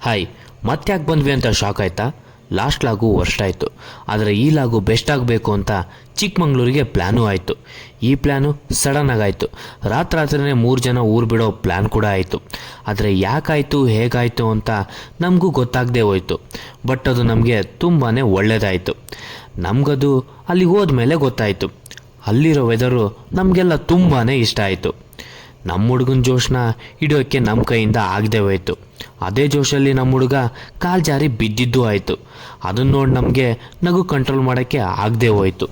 Hi, ಮತ್ತೆ ಯಾಕೆ ಬಂದ್ವಿ ಅಂತ ಶಾಕ್ ಆಯ್ತಾ? ಲಾಸ್ಟ್ ಲಾಗು ವರ್ಷ ಆಯಿತು, ಆದರೆ ಈ ಲಾಗು ಬೆಸ್ಟ್ ಆಗಬೇಕು ಅಂತ ಚಿಕ್ಕಮಂಗ್ಳೂರಿಗೆ ಪ್ಲ್ಯಾನೂ ಆಯಿತು. ಈ ಪ್ಲ್ಯಾನು ಸಡನ್ನಾಗಿ ಆಯಿತು. ರಾತ್ರಿನೇ 3 ಜನ ಊರು ಬಿಡೋ ಪ್ಲ್ಯಾನ್ ಕೂಡ ಆಯಿತು. ಆದರೆ ಯಾಕಾಯಿತು, ಹೇಗಾಯಿತು ಅಂತ ನಮಗೂ ಗೊತ್ತಾಗದೇ ಹೋಯಿತು. ಬಟ್ ಅದು ನಮಗೆ ತುಂಬಾ ಒಳ್ಳೆಯದಾಯಿತು. ನಮಗದು ಅಲ್ಲಿಗೆ ಹೋದ್ಮೇಲೆ ಗೊತ್ತಾಯಿತು. ಅಲ್ಲಿರೋ ವೆದರು ನಮಗೆಲ್ಲ ತುಂಬಾ ಇಷ್ಟ ಆಯಿತು. ನಮ್ಮ ಹುಡುಗನ ಜೋಶನ್ನ ಹಿಡಿಯೋಕ್ಕೆ ನಮ್ಮ ಕೈಯಿಂದ ಆಗದೆ ಹೋಯಿತು. ಅದೇ ಜೋಶಲ್ಲಿ ನಮ್ಮ ಹುಡುಗ ಕಾಲು ಜಾರಿ ಬಿದ್ದಿದ್ದು ಆಯಿತು. ಅದನ್ನು ನೋಡಿ ನಮಗೆ ನಗು ಕಂಟ್ರೋಲ್ ಮಾಡೋಕ್ಕೆ ಆಗದೆ ಹೋಯಿತು.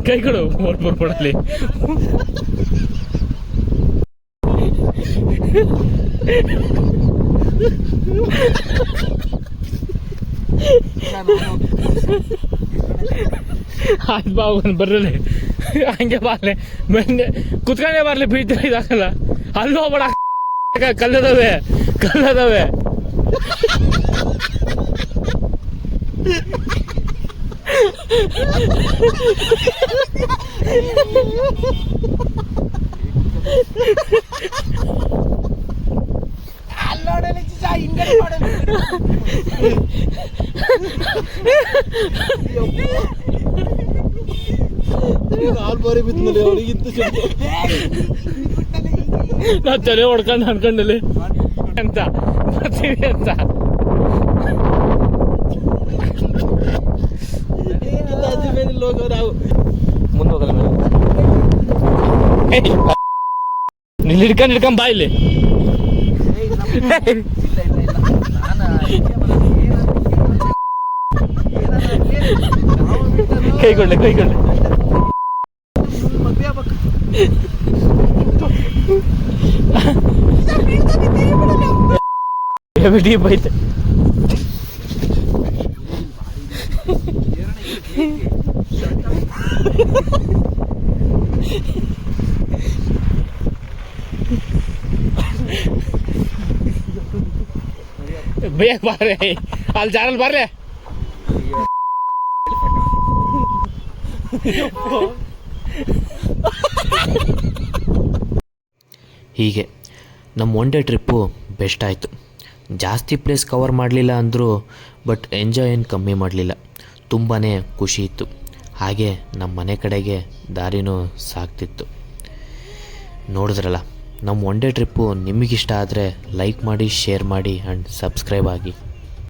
ಕೈ ಕೊಡು ಪಡಲಿ. ಆಯ್ತು ಬಾ, ಬರ್ರಲಿ, ಹಂಗೆ ಬಾರ್ಲೆ, ಬಂದೆ ಕುತ್ಕೊಂಡೇ ಬಾರ್ಲಿ, ಬೀಳ್ತಾ ಇದಾಗಲ್ಲ. ಅಲ್ಲಿ ಹೋಗ್ಬೇಡ, ಕಲ್ಲದವೆ. ನಾ ತಲೆ ಹೊಡ್ಕೊಂಡು ಅನ್ಕೊಂಡಲ್ಲಿ ಅಂತ ಬರ್ತೀವಿ ಅಂತ. ಮುಂದೋಗಲ್ಲ ನೀನ್ ಹಿಡ್ಕೊಂಡ್ ಬಾ ಇಲ್ಲಿ. ಕೈಗೊಂಡೆ ಡೀಪ್ ಐತೆ. ಬೇಗ ಬಾರೆ, ಅಲ್ಲಿ ಜಾರಲ್ಲಿ ಬಾರ್ಲೆ. ಹೀಗೆ ನಮ್ಮ ಒನ್ ಡೇ ಟ್ರಿಪ್ಪು ಬೆಸ್ಟ್ ಆಯಿತು. ಜಾಸ್ತಿ ಪ್ಲೇಸ್ ಕವರ್ ಮಾಡಲಿಲ್ಲ ಅಂದರೂ ಬಟ್ ಎಂಜಾಯ್ ಏನು ಕಮ್ಮಿ ಮಾಡಲಿಲ್ಲ. ತುಂಬಾ ಖುಷಿ ಇತ್ತು. ಹಾಗೆ ನಮ್ಮ ಮನೆ ಕಡೆಗೆ ದಾರಿನೂ ಸಾಗ್ತಿತ್ತು. ನೋಡಿದ್ರಲ್ಲ, ನಮ್ಮ ಒನ್ ಡೇ ಟ್ರಿಪ್ಪು ನಿಮಗಿಷ್ಟ ಆದರೆ ಲೈಕ್ ಮಾಡಿ, ಶೇರ್ ಮಾಡಿ ಆ್ಯಂಡ್ ಸಬ್ಸ್ಕ್ರೈಬ್ ಆಗಿ.